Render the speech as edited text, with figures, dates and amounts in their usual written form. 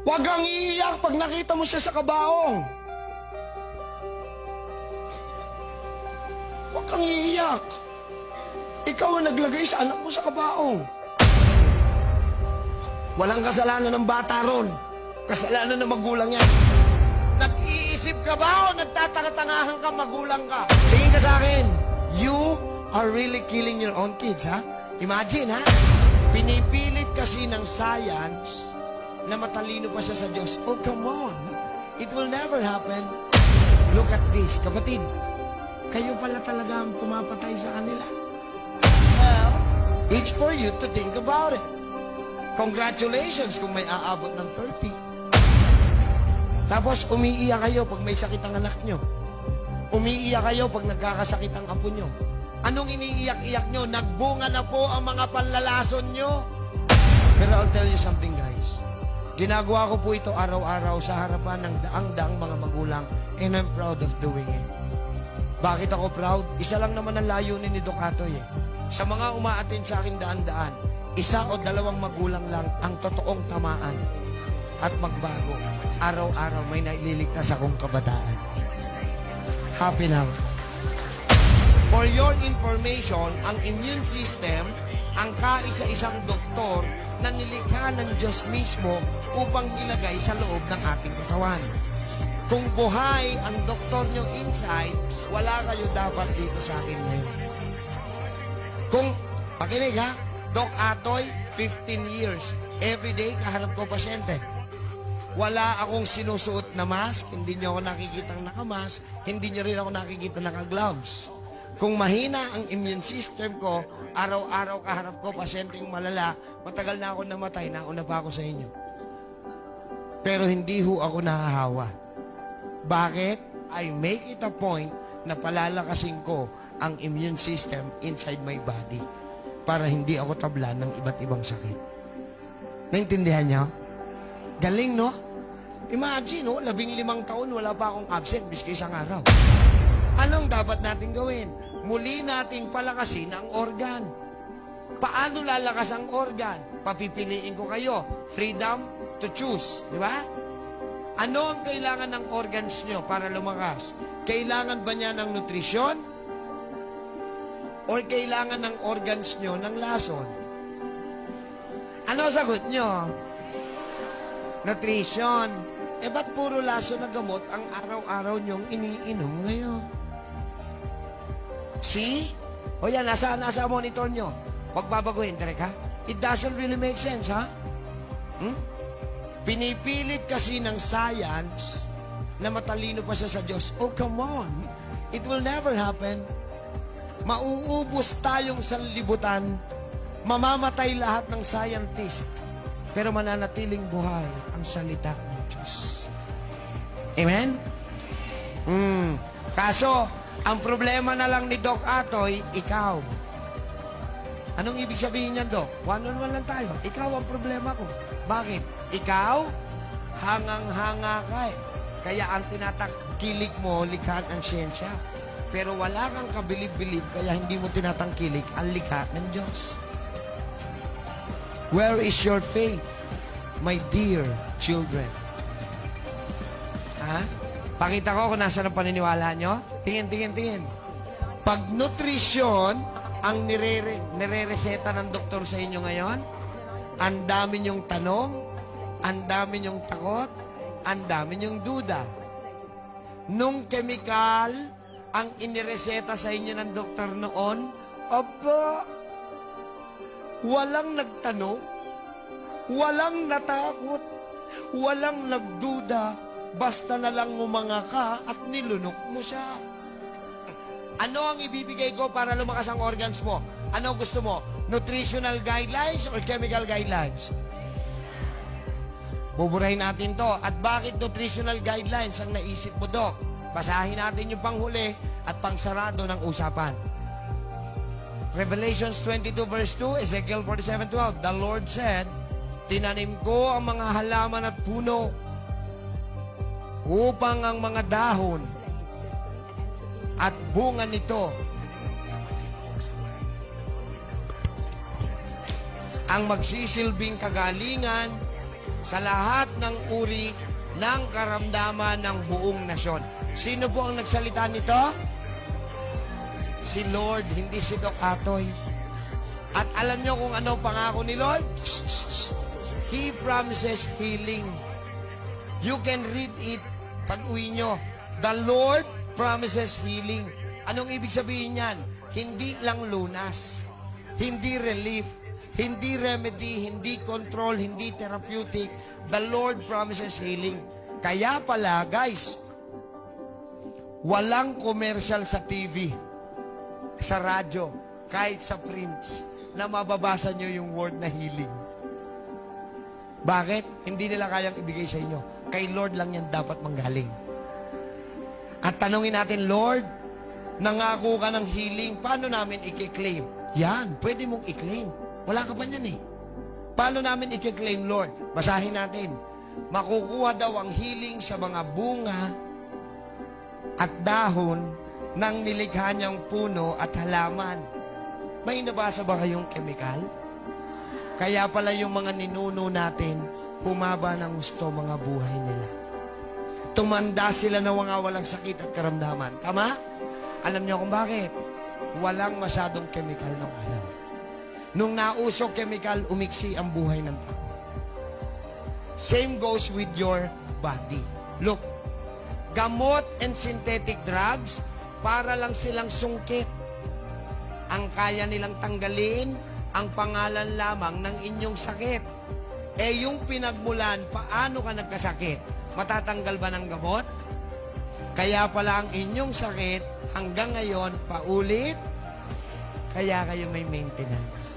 Huwag kang iiyak pag nakita mo siya sa kabaong. Huwag kang iiyak. Ikaw ang naglagay sa anak mo sa kabaong. Walang kasalanan ng bata ron. Kasalanan ng magulang yan. Nag-iisip ka ba o nagtatanga-tangahan ka, magulang ka? Tingin ka sa akin. You are really killing your own kids, ha? Imagine, ha? Pinipilit kasi ng science na matalino pa siya sa Diyos. Oh, come on. It will never happen. Look at this, kapatid. Kayo pala talaga ang pumapatay sa kanila. Well, it's for you to think about it. Congratulations kung may aabot ng 30. Tapos umiiyak kayo pag may sakit ang anak nyo. Umiiyak kayo pag nagkakasakit ang apo nyo. Anong iniiyak-iyak nyo? Nagbunga na po ang mga panlalason nyo. Pero I'll tell you something, guys. Ginagawa ko po ito araw-araw sa harapan ng daang-daang mga magulang, and I'm proud of doing it. Bakit ako proud? Isa lang naman ang layunin ni Doc Atoy, eh. Sa mga umaattend sa akin daan-daan, isa o dalawang magulang lang ang totoong tamaan at magbago. Araw-araw may naililigtas akong kabataan. Happy now. For your information, ang immune system, ang kaisa-isang doktor na nilikha ng Diyos mismo upang ilagay sa loob ng ating katawan. Kung buhay ang doktor nyo inside, wala kayo dapat dito sa akin ngayon. Kung, pakinig ha, Doc Atoy, 15 years. Everyday, kahanap ko pasyente. Wala akong sinusuot na mask, hindi nyo ako nakikita nakamask, hindi nyo rin ako nakikita naka-gloves. Kung mahina ang immune system ko, araw-araw kaharap ko pasyenteng malala, matagal na ako namatay, nauna pa ako sa inyo. Pero hindi ho ako nahahawa. Bakit? I make it a point na palalakasin ko ang immune system inside my body para hindi ako tablan ng iba't ibang sakit. Naintindihan nyo? Galing, no? Imagine, no? 15 taon, wala pa akong absent, biski isang araw. Anong dapat natin gawin? Muli nating palakasin ang organ. Paano lalakas ang organ? Papipiliin ko kayo. Freedom to choose. Di ba? Ano ang kailangan ng organs nyo para lumakas? Kailangan ba niya ng nutrisyon? Or kailangan ng organs nyo ng lason? Ano sagot nyo? Nutrition. Eh, ba't puro lason na gamot ang araw-araw nyong iniinom ngayon? See? O yan, nasa monitor nyo. Huwag babaguhin, direk ha? It doesn't really make sense, ha? Pinipilit kasi ng science na matalino pa siya sa Diyos. Oh, come on. It will never happen. Mauubos tayong sanlibutan. Mamamatay lahat ng scientist. Pero mananatiling buhay ang salita ng Diyos. Amen? Kaso, ang problema na lang ni Doc Atoy, ikaw. Anong ibig sabihin niyan, Doc? One-on-one lang tayo. Ikaw ang problema ko. Bakit? Ikaw, hangang-hanga ka eh. Kaya ang tinatangkilik mo, likha ng siyensya. Pero wala kang kabilib-bilib, kaya hindi mo tinatangkilik ang likha ng Diyos. Where is your faith, my dear children? Ha? Pakita ko kung nasa ang paniniwala nyo. Tingin. Pag nutrisyon ang nire-reseta ng doktor sa inyo ngayon, ang dami nyong tanong, ang dami nyong takot, ang dami nyong duda. Nung chemical ang inireseta sa inyo ng doktor noon, aba, walang nagtanong, walang natakot, walang nagduda, basta na lang ngumanga ka at nilunok mo siya. Ano ang ibibigay ko para lumakas ang organs mo? Ano gusto mo? Nutritional guidelines or chemical guidelines? Buburahin natin to. At bakit nutritional guidelines ang naisip mo, Doc? Basahin natin yung panghuli at pangsarado ng usapan. Revelations 22 verse 2, Ezekiel 47:12. The Lord said, tinanim ko ang mga halaman at puno upang ang mga dahon at bunga nito ang magsisilbing kagalingan sa lahat ng uri ng karamdaman ng buong nasyon. Sino po ang nagsalita nito? Si Lord, hindi si Doc Atoy. At alam nyo kung ano pangako ni Lord? He promises healing. You can read it pag uwi nyo. The Lord promises healing. Anong ibig sabihin yan? Hindi lang lunas. Hindi relief. Hindi remedy. Hindi control. Hindi therapeutic. The Lord promises healing. Kaya pala, guys, walang commercial sa TV, sa radyo, kahit sa prints, na mababasa nyo yung word na healing. Bakit? Hindi nila kayang ibigay sa inyo. Kay Lord lang yan dapat manggaling. At tanungin natin, Lord, nangako ka ng healing, paano namin i-claim? Yan, pwede mong i-claim. Wala ka pa niyan eh. Paano namin i-claim, Lord? Basahin natin. Makukuha daw ang healing sa mga bunga at dahon ng nilikha niyang puno at halaman. May nabasa ba kayong chemical? Kaya pala yung mga ninuno natin, humaba ng gusto mga buhay nila. Tumanda sila na walang sakit at karamdaman. Tama? Alam niyo kung bakit? Walang masyadong chemical ng araw. Nung nausok chemical, umiksi ang buhay ng tao. Same goes with your body. Look, gamot and synthetic drugs, para lang silang sungkit. Ang kaya nilang tanggalin, ang pangalan lamang ng inyong sakit. Eh yung pinagmulan, paano ka nagkasakit? Matatanggal ba ng gamot? Kaya pala ang inyong sakit, hanggang ngayon, paulit, kaya kayo may maintenance.